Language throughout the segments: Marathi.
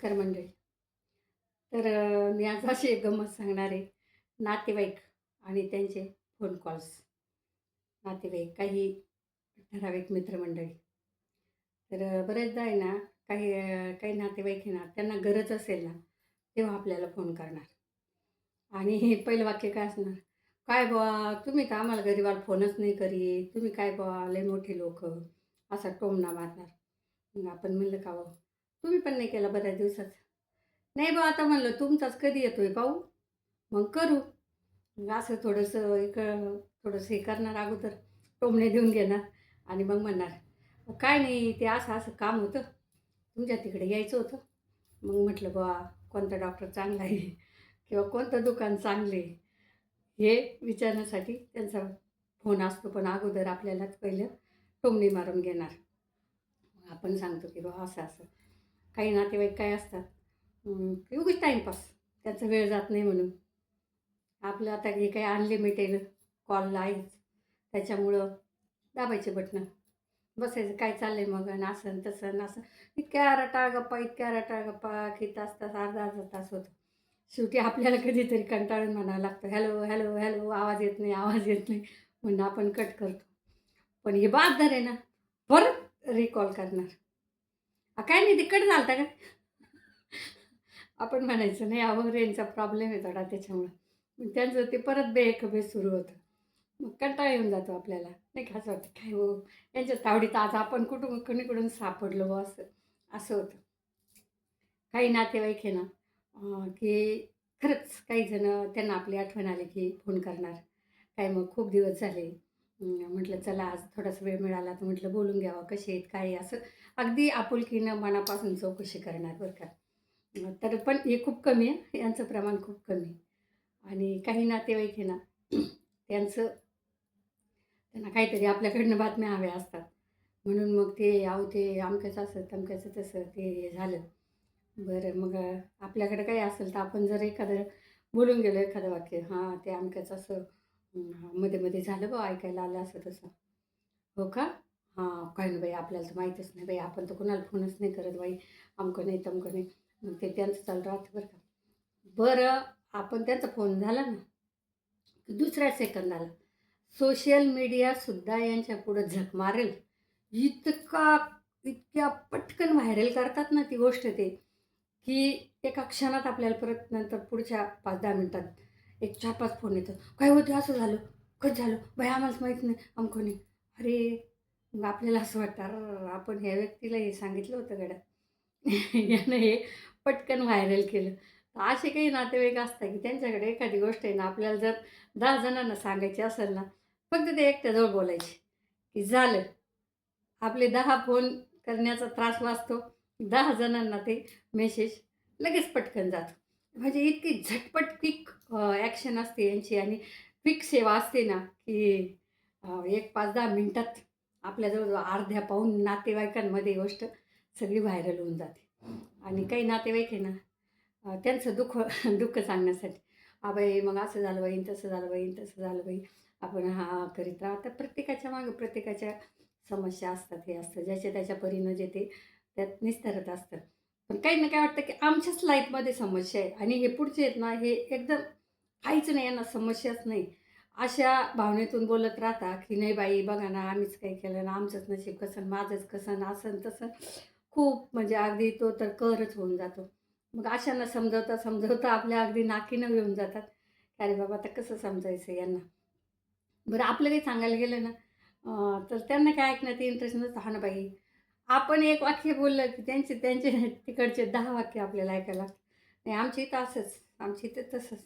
नमस्कार मंडळी. तर मी आज अशी एक गंमत सांगणार आहे. नातेवाईक आणि त्यांचे फोन कॉल्स. नातेवाईक, काही ठराविक मित्रमंडळी. तर बरेचदा आहे ना, काही नातेवाईक आहे ना, त्यांना गरज असेल ना, तेव्हा आपल्याला फोन करणार. आणि हे पहिलं वाक्य काय असणार? "काय बुवा, तुम्ही तर आम्हाला गरीबाला फोनच नाही करीत. तुम्ही काय बुवा, लय मोठे लोकं." असा टोमणा मारणार. मग आपण म्हणलं, "का हो? तुम्ही पण नाही केला बऱ्याच दिवसात." "नाही बुवा, आता म्हणलं तुमचाच कधी येतोय पाहू, मग करू." मग असं थोडंसं थोडंसं हे करणार अगोदर, टोमणे देऊन घेणार आणि मग म्हणणार, "काय नाही, ते असं-असं काम होतं, तुमच्या तिकडे यायचं होतं." मग म्हटलं, "बुवा, कोणता डॉक्टर चांगला आहे किंवा कोणतं दुकान चांगलं आहे?" हे विचारण्यासाठी त्यांचा फोन असतो. पण अगोदर आपल्यालाच पहिलं टोमणे मारून घेणार. मग आपण सांगतो, की "बाबा असं-असं." काही नातेवाईक काय असतात, की उगीच टाईमपास, त्यांचा वेळ जात नाही म्हणून. आपलं आता हे काही अनलिमिटेड कॉल आहेच. त्याच्यामुळं दाबायचे बटणं. बसायचं, काय चाललंय मग आणि असं आणि तसं आणि असं. इतक्या रटाळ गप्पा, इतक्या रटाळ गप्पा, की तास-तास, अर्धा-अर्धा तास होतो. शेवटी आपल्याला कधीतरी कंटाळून म्हणावं लागतं, "हॅलो, हॅलो, हॅलो." आवाज येत नाही, आवाज येत नाही. म्हणून आपण कट करतो. पण हे बहाद्दर आहे ना, परत रिकॉल करणार. काय नाही, ते कट झालता का?" आपण म्हणायचं, "नाही अहो, रेंजचा प्रॉब्लेम आहे थोडा त्याच्यामुळं." मग त्यांचं ते परत बेखबे सुरू होतं. मग कंटाळा येऊन जातो आपल्याला. नाही का, असं वाटतं, "काय हो, यांच्या तावडीत आज आपण कुणीकडून सापडलो बुवा," असं असं होतं. काही नातेवाईक आहे ना, की खरंच काही जणं त्यांना आपली आठवण आली की फोन करणार. काय मग खूप दिवस झाले. म्हटलं चला आज थोडासा वेळ मिळाला तर म्हटलं बोलून घ्यावं, कसे आहेत, काय आहे, असं अगदी आपुलकीनं मनापासून चौकशी करणार बरं का. तर पण हे खूप कमी आहे. यांचं प्रमाण खूप कमी आहे. आणि काही नातेवाईक आहे ना, त्यांचं त्यांना काहीतरी आपल्याकडनं बातम्या हव्या असतात. म्हणून मग ते अहो ते अमक्याचं असं, तमक्याचं तसं, ते झालं. बरं मग आपल्याकडे काही असेल तर आपण जर एखादं बोलून गेलो एखादं वाक्य, "हां, ते अमक्याचं असं मध्ये-मध्ये झालं बुवा, ऐकायला आलं असं तसं." "हो का? हां, काही नाही बाई, आपल्याला तर माहीतच नाही बाई, आपण तर कोणाला फोनच नाही करत बाई, अमकं नाही, तमकं नाही." मग ते त्यांचं चालू राहतं बरं का. बरं, आपण त्यांचा फोन झाला ना, की दुसऱ्या सेकंदाला सोशल मीडियासुद्धा यांच्यापुढं झक मारेल. इतका इतक्या पटकन व्हायरल करतात ना ती गोष्ट ते, की एका क्षणात आपल्याला परत नंतर पुढच्या 5-10 मिनिटात एक 4-5 फोन येतात. "काय हो असं झालं? कसं झालं? बाई आम्हालाच माहीत नाही." अमकं नाही. अरे, मग आपल्याला असं वाटतं, "अर्र, आपण ह्या व्यक्तीला हे सांगितलं होतं गड्या." यानं हे पटकन व्हायरल केलं. तर असे काही नातेवाईक असतात, की त्यांच्याकडे एखादी गोष्ट आहे ना, आपल्याला जर 10 जणांना सांगायची असेल ना, फक्त ते एकट्याजवळ बोलायची, की झालं. आपले 10 फोन करण्याचा त्रास वाचतो. 10 जणांना ते मेसेज लगेच पटकन जातो. म्हणजे इतकी झटपट क्विक ॲक्शन असते यांची आणि क्विक सेवा असते ना, की एक 5-10 मिनिटात आपल्या जवळ अर्ध्या पाऊण नातेवाईकांमध्ये गोष्ट सगळी व्हायरल होऊन जाते. आणि काही नातेवाईक आहे ना, त्यांचं दुःख दुःख सांगण्यासाठी, "हां बाई, मग असं झालं बाई, तसं झालं बाई, तसं झालं बाई." आपण हां, हां करीत राहतो. प्रत्येकाच्या मागे प्रत्येकाच्या समस्या असतात, हे असतं. ज्याच्या त्याच्या परीनं जे ते त्यात निस्तरत असतं. पण काही ना काय वाटतं, की आमच्याच लाईफमध्ये समस्या आहे आणि हे पुढचे आहेत ना, हे एकदम काहीच नाही, यांना समस्याच नाही. अशा भावनेतून बोलत राहता, की "नाही बाई, बघा ना, आम्हीच काही केलं ना, आमचंच नशीब कसं, माझंच कसं ना, असं आणि तसं." खूप म्हणजे अगदी तो तर कहरच होऊन जातो. मग अशांना समजवता आपल्या अगदी नाकी नऊ येऊन जातात. अरे बाबा, आता कसं समजायचं यांना? बरं आपलं काही सांगायला गेलं ना, तर त्यांना काय ऐकण्यात इंटरेस्ट नसतो. "हां ना बाई." आपण एक वाक्य बोललं, की त्यांचे त्यांचे तिकडचे 10 वाक्य आपल्याला ऐकायला लागतात. नाही आमच्या इथं असंच, आमच्या इथं तसंच.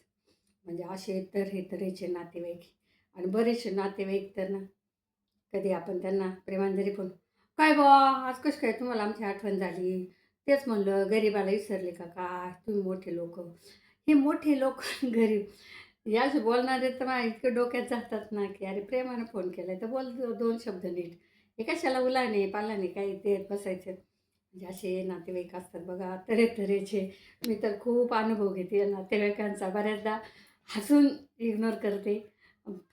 म्हणजे असे तऱ्हेतऱ्हेचे नातेवाईक आणि बरेचसे नातेवाईक तर ना, कधी आपण त्यांना प्रेमाने जरी फोन, "काय बुवा, आज कसं काय तुम्हाला आमची आठवण झाली? तेच म्हणलं गरिबाला विसरले का काय? तुम्ही मोठे लोकं." हे मोठे लोक गरीब हे असे बोलणारे तर माझ्या इतके डोक्यात जातात ना, की अरे प्रेमानं फोन केलाय तर बोल 2 शब्द नीट. हे कशाला उलाणे, पालाणे काही देत बसायचं. म्हणजे असे नातेवाईक असतात बघा तऱ्हेतऱ्हेचे. मी तर खूप अनुभव घेते या नातेवाईकांचा. बऱ्याचदा हसून इग्नोर करते.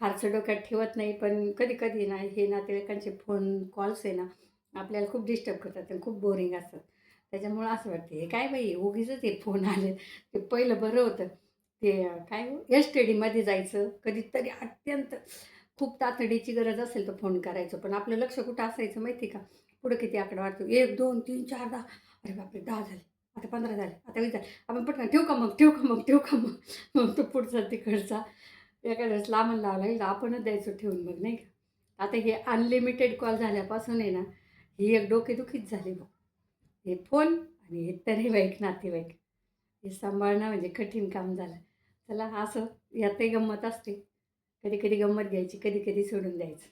फारसं डोक्यात ठेवत नाही. पण कधी-कधी ना हे नातेवाईकांचे फोन कॉल्स आहे ना, आपल्याला खूप डिस्टर्ब करतात आणि खूप बोरिंग असतात. त्याच्यामुळं असं वाटतं हे काय बाई उगीचच हे फोन आले. ते पहिलं बरं होतं. ते काय हो एस-टी-डीमध्ये जायचं कधीतरी अत्यंत खूप तातडीची गरज असेल तर फोन करायचो. पण आपलं लक्ष कुठं असायचं माहिती आहे का? पुढे किती आकडा वाढतो 1, 2, 3, 4, 10 अरे बापरे! 10 झाले. आता 15 झाले. आता 20 झाले. आपण पटकन ठेवू का मग? ठेवू का मग? ठेवू का मग? मग तो पुढचा तिकडचा एखाद्या वेळेस लांबून लावावा लागेल तर आपणच द्यायचो ठेवून मग नाही का? आता हे अनलिमिटेड कॉल झाल्यापासून आहे ना, ही एक डोकेदुखीच झाली बघ. हे फोन आणि हे तरेवाईक नातेवाईक हे सांभाळणं म्हणजे कठीण काम झालं. चला असं यातही गंमत असते. कधी-कधी गंमत घ्यायची, कधी-कधी सोडून द्यायचं.